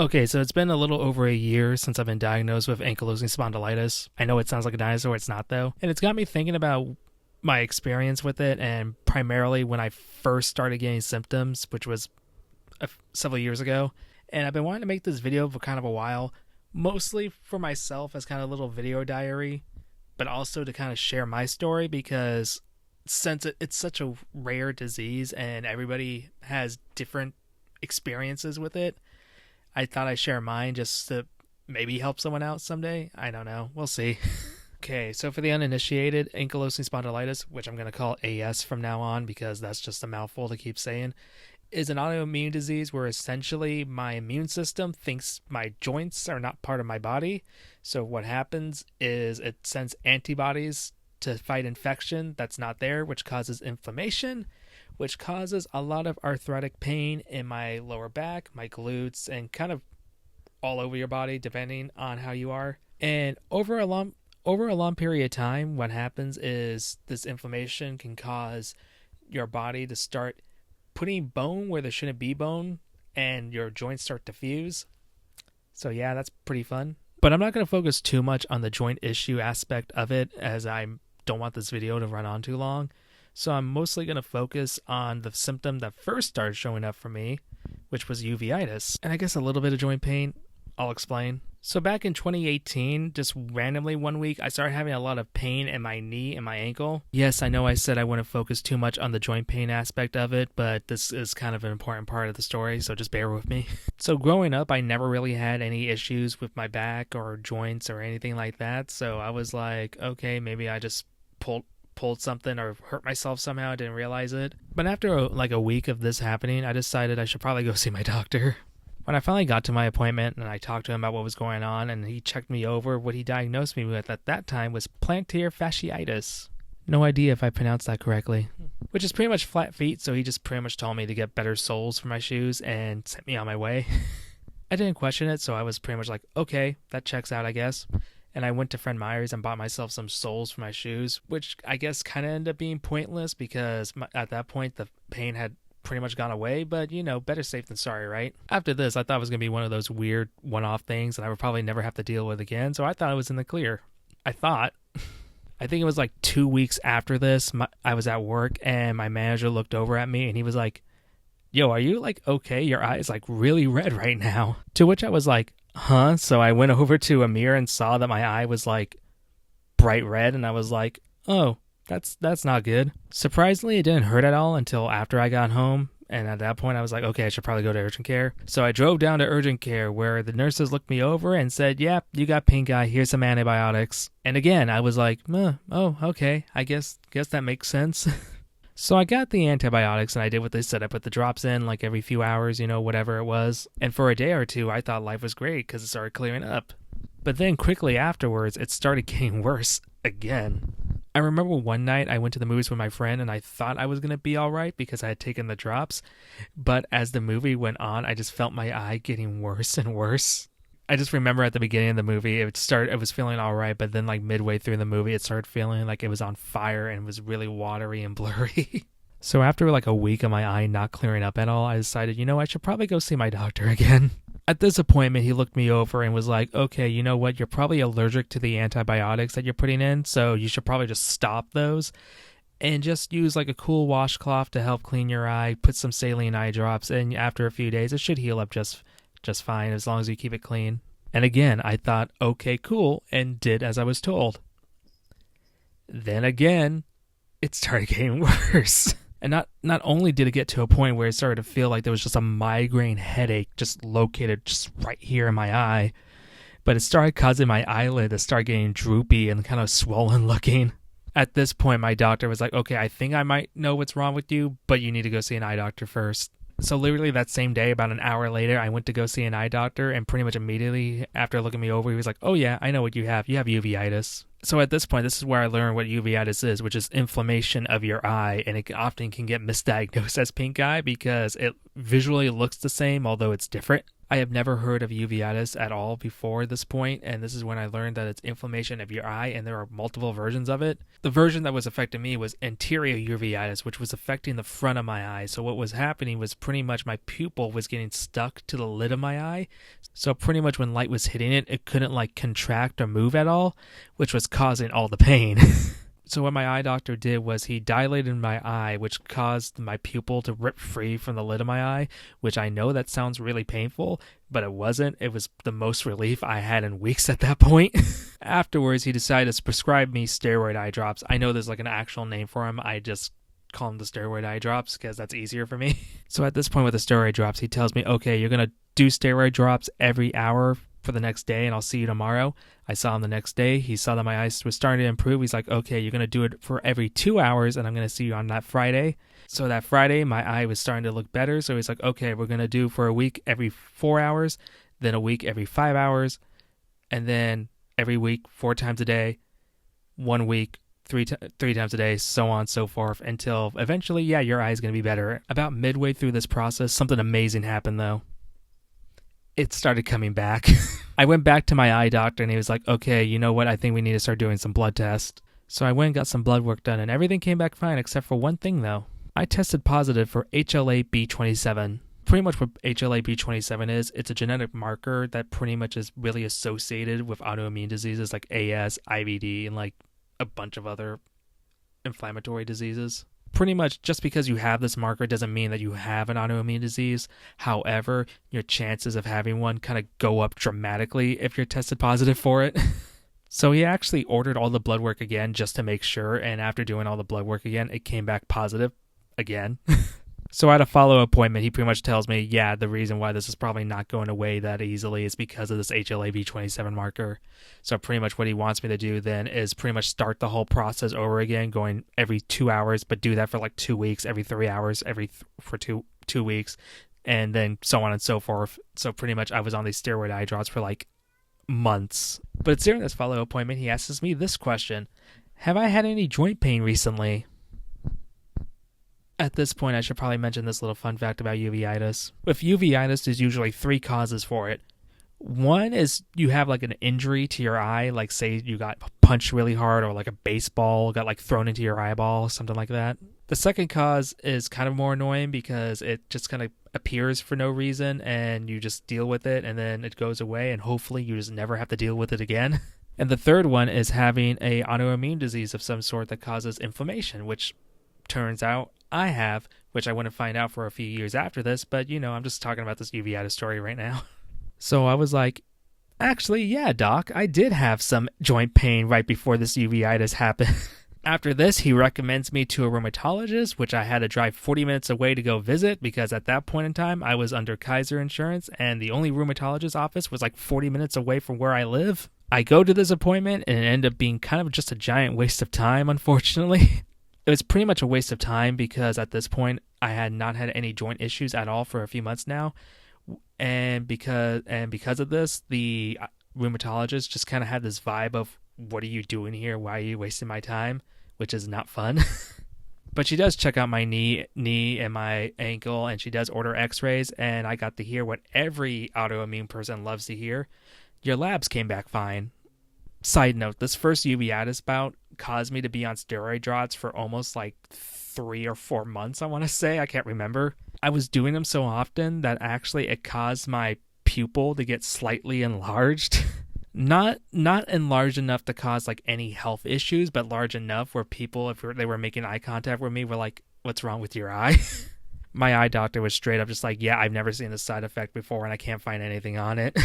Okay, so it's been a little over a year since I've been diagnosed with ankylosing spondylitis. I know it sounds like a dinosaur, it's not though. And it's got me thinking about my experience with it, and primarily when I first started getting symptoms, which was several years ago. And I've been wanting to make this video for kind of a while, mostly for myself as kind of a little video diary, but also to kind of share my story because since it's such a rare disease and everybody has different experiences with it, I thought I'd share mine just to maybe help someone out someday. I don't know. We'll see. Okay, so for the uninitiated, ankylosing spondylitis, which I'm going to call AS from now on because that's just a mouthful to keep saying, is an autoimmune disease where essentially my immune system thinks my joints are not part of my body. So what happens is it sends antibodies to fight infection that's not there, which causes inflammation, which causes a lot of arthritic pain in my lower back, my glutes, and kind of all over your body, depending on how you are. And over a long period of time, what happens is this inflammation can cause your body to start putting bone where there shouldn't be bone, and your joints start to fuse. So yeah, that's pretty fun. But I'm not going to focus too much on the joint issue aspect of it, as I don't want this video to run on too long. So I'm mostly going to focus on the symptom that first started showing up for me, which was uveitis. And I guess a little bit of joint pain. I'll explain. So back in 2018, just randomly one week, I started having a lot of pain in my knee and my ankle. Yes, I know I said I wouldn't focus too much on the joint pain aspect of it, but this is kind of an important part of the story, so just bear with me. So growing up, I never really had any issues with my back or joints or anything like that, so I was like, okay, maybe I just pulled something or hurt myself somehow. I didn't realize it. But after a week of this happening, I decided I should probably go see my doctor. When I finally got to my appointment and I talked to him about what was going on and he checked me over, what he diagnosed me with at that time was plantar fasciitis. No idea if I pronounced that correctly. Which is pretty much flat feet, so he just pretty much told me to get better soles for my shoes and sent me on my way. I didn't question it, so I was pretty much like, okay, that checks out, I guess. And I went to Fred Meyer's and bought myself some soles for my shoes, which I guess kind of ended up being pointless because at that point the pain had pretty much gone away, but better safe than sorry, right? After this, I thought it was going to be one of those weird one-off things that I would probably never have to deal with again, so I thought I was in the clear. I think it was like 2 weeks after this, I was at work and my manager looked over at me and he was like, yo, are you like okay? Your eye is like really red right now. To which I was like, huh? So I went over to a mirror and saw that my eye was like bright red and I was like, oh, that's not good. Surprisingly, it didn't hurt at all until after I got home. And at that point, I was like, okay, I should probably go to urgent care. So I drove down to urgent care where the nurses looked me over and said, yeah, you got pink eye. Here's some antibiotics. And again, I was like, oh, okay. I guess that makes sense. So I got the antibiotics and I did what they said. I put the drops in like every few hours, whatever it was. And for a day or two, I thought life was great because it started clearing up. But then quickly afterwards, it started getting worse again. I remember one night I went to the movies with my friend and I thought I was going to be all right because I had taken the drops. But as the movie went on, I just felt my eye getting worse and worse. I just remember at the beginning of the movie, it was feeling all right, but then like midway through the movie, it started feeling like it was on fire and was really watery and blurry. So after like a week of my eye not clearing up at all, I decided, I should probably go see my doctor again. At this appointment, he looked me over and was like, okay, you know what? You're probably allergic to the antibiotics that you're putting in, so you should probably just stop those and just use like a cool washcloth to help clean your eye, put some saline eye drops, and after a few days, it should heal up just fine as long as you keep it clean. And again, I thought, okay, cool, and did as I was told. Then again, it started getting worse. And not only did it get to a point where it started to feel like there was just a migraine headache just located just right here in my eye, but it started causing my eyelid to start getting droopy and kind of swollen looking. At this point, my doctor was like, okay, I think I might know what's wrong with you, but you need to go see an eye doctor first. So literally that same day, about an hour later, I went to go see an eye doctor, and pretty much immediately after looking me over, he was like, oh yeah, I know what you have. You have uveitis. So at this point, this is where I learned what uveitis is, which is inflammation of your eye, and it often can get misdiagnosed as pink eye because it visually looks the same, although it's different. I have never heard of uveitis at all before this point, and this is when I learned that it's inflammation of your eye, and there are multiple versions of it. The version that was affecting me was anterior uveitis, which was affecting the front of my eye. So what was happening was pretty much my pupil was getting stuck to the lid of my eye. So pretty much when light was hitting it, it couldn't like contract or move at all, which was causing all the pain. So what my eye doctor did was he dilated my eye, which caused my pupil to rip free from the lid of my eye, which I know that sounds really painful, but it wasn't. It was the most relief I had in weeks at that point. Afterwards, he decided to prescribe me steroid eye drops. I know there's like an actual name for them. I just call them the steroid eye drops because that's easier for me. So at this point with the steroid drops, he tells me, okay, you're going to do steroid drops every hour for the next day, and I'll see you tomorrow. I saw him the next day. He saw that my eyes was starting to improve. He's like, okay, you're going to do it for every 2 hours, and I'm going to see you on that Friday. So that Friday, my eye was starting to look better. So he's like, okay, we're going to do for a week every 4 hours, then a week every 5 hours, and then every week 4 times a day, 1 week, three times a day, so on and so forth, until eventually, yeah, your eye is going to be better. About midway through this process, something amazing happened, though. It started coming back. I went back to my eye doctor and he was like, okay, you know what? I think we need to start doing some blood tests. So I went and got some blood work done and everything came back fine except for one thing though. I tested positive for HLA-B27. Pretty much what HLA-B27 is, it's a genetic marker that pretty much is really associated with autoimmune diseases like AS, IBD, and like a bunch of other inflammatory diseases. Pretty much just because you have this marker doesn't mean that you have an autoimmune disease. However, your chances of having one kind of go up dramatically if you're tested positive for it. So he actually ordered all the blood work again just to make sure, and after doing all the blood work again, it came back positive again. So at a follow-up appointment, he pretty much tells me, yeah, the reason why this is probably not going away that easily is because of this HLA-B27 marker. So pretty much what he wants me to do then is pretty much start the whole process over again, going every 2 hours, but do that for like 2 weeks, every 3 hours, for two weeks, and then so on and so forth. So pretty much I was on these steroid eye drops for like months. But it's during this follow-up appointment, he asks me this question: have I had any joint pain recently? At this point, I should probably mention this little fun fact about uveitis. With uveitis, there's usually 3 causes for it. One is you have like an injury to your eye, like say you got punched really hard or like a baseball got like thrown into your eyeball, something like that. The second cause is kind of more annoying because it just kind of appears for no reason and you just deal with it and then it goes away and hopefully you just never have to deal with it again. And the third one is having a autoimmune disease of some sort that causes inflammation, which turns out I have, which I wouldn't find out for a few years after this, but you know, I'm just talking about this uveitis story right now. So I was like, actually, yeah, doc, I did have some joint pain right before this uveitis happened. After this, he recommends me to a rheumatologist, which I had to drive 40 minutes away to go visit because at that point in time, I was under Kaiser insurance and the only rheumatologist office was like 40 minutes away from where I live. I go to this appointment and it ended up being kind of just a giant waste of time, unfortunately. It was pretty much a waste of time because at this point I had not had any joint issues at all for a few months now, and because of this, the rheumatologist just kind of had this vibe of, what are you doing here? Why are you wasting my time? Which is not fun. But she does check out my knee and my ankle, and she does order x-rays, and I got to hear what every autoimmune person loves to hear. Your labs came back fine. Side note, this first uveitis bout caused me to be on steroid drops for almost like 3 or 4 months, I want to say. I can't remember. I was doing them so often that actually it caused my pupil to get slightly enlarged. Not enlarged enough to cause like any health issues, but large enough where people, if they were making eye contact with me, were like, what's wrong with your eye? My eye doctor was straight up just like, yeah, I've never seen this side effect before and I can't find anything on it.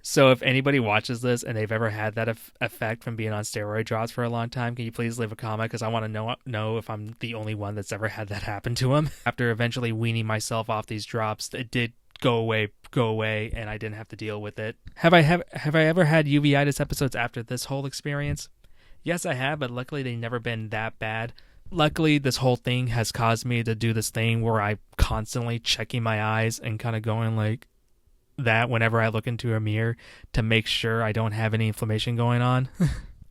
So if anybody watches this and they've ever had that effect from being on steroid drops for a long time, can you please leave a comment? Because I want to know if I'm the only one that's ever had that happen to him. After eventually weaning myself off these drops, it did go away, and I didn't have to deal with it. Have I ever had uveitis episodes after this whole experience? Yes, I have, but luckily they've never been that bad. Luckily, this whole thing has caused me to do this thing where I'm constantly checking my eyes and kind of going like that whenever I look into a mirror to make sure I don't have any inflammation going on.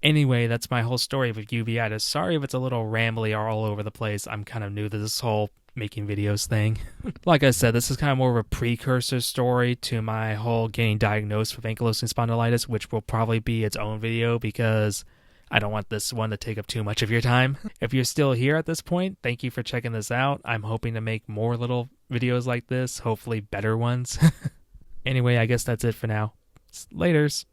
Anyway, that's my whole story with uveitis. Sorry if it's a little rambly or all over the place. I'm kind of new to this whole making videos thing. Like I said, this is kind of more of a precursor story to my whole getting diagnosed with ankylosing spondylitis, which will probably be its own video because I don't want this one to take up too much of your time. If you're still here at this point, thank you for checking this out. I'm hoping to make more little videos like this, hopefully better ones. Anyway, I guess that's it for now. Laters.